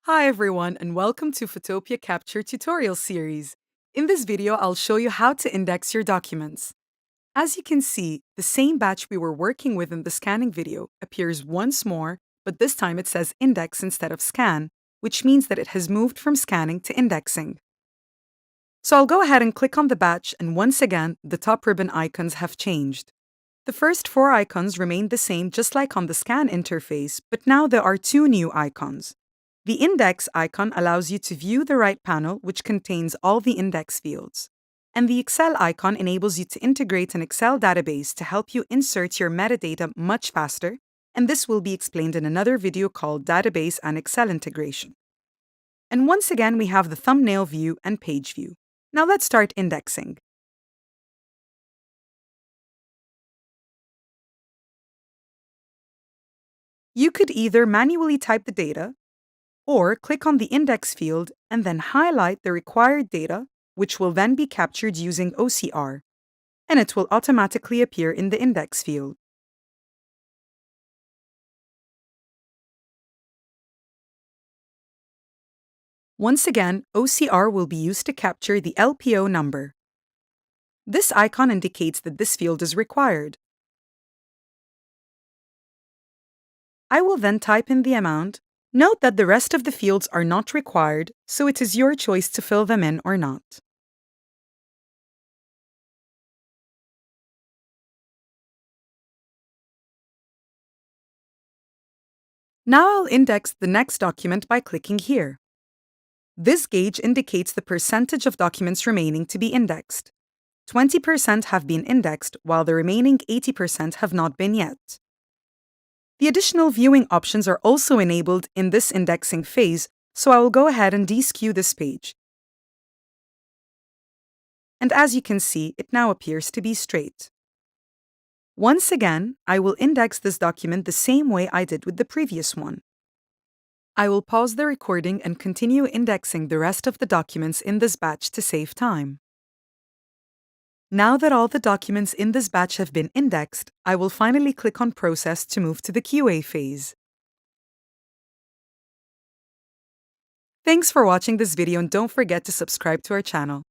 Hi everyone and welcome to Fotopia Capture tutorial series. In this video, I'll show you how to index your documents. As you can see, the same batch we were working with in the scanning video appears once more, but this time it says index instead of scan, which means that it has moved from scanning to indexing. So I'll go ahead and click on the batch, and once again, the top ribbon icons have changed. The first 4 icons remain the same just like on the scan interface, but now there are 2 new icons. The index icon allows you to view the right panel, which contains all the index fields. And the Excel icon enables you to integrate an Excel database to help you insert your metadata much faster, and this will be explained in another video called Database and Excel Integration. And once again, we have the thumbnail view and page view. Now let's start indexing. You could either manually type the data, or click on the index field and then highlight the required data, which will then be captured using OCR, and it will automatically appear in the index field. Once again, OCR will be used to capture the LPO number. This icon indicates that this field is required. I will then type in the amount. Note that the rest of the fields are not required, so it is your choice to fill them in or not. Now I'll index the next document by clicking here. This gauge indicates the percentage of documents remaining to be indexed. 20% have been indexed, while the remaining 80% have not been yet. The additional viewing options are also enabled in this indexing phase, so I will go ahead and deskew this page. And as you can see, it now appears to be straight. Once again, I will index this document the same way I did with the previous one. I will pause the recording and continue indexing the rest of the documents in this batch to save time. Now that all the documents in this batch have been indexed, I will finally click on Process to move to the QA phase. Thanks for watching this video and don't forget to subscribe to our channel.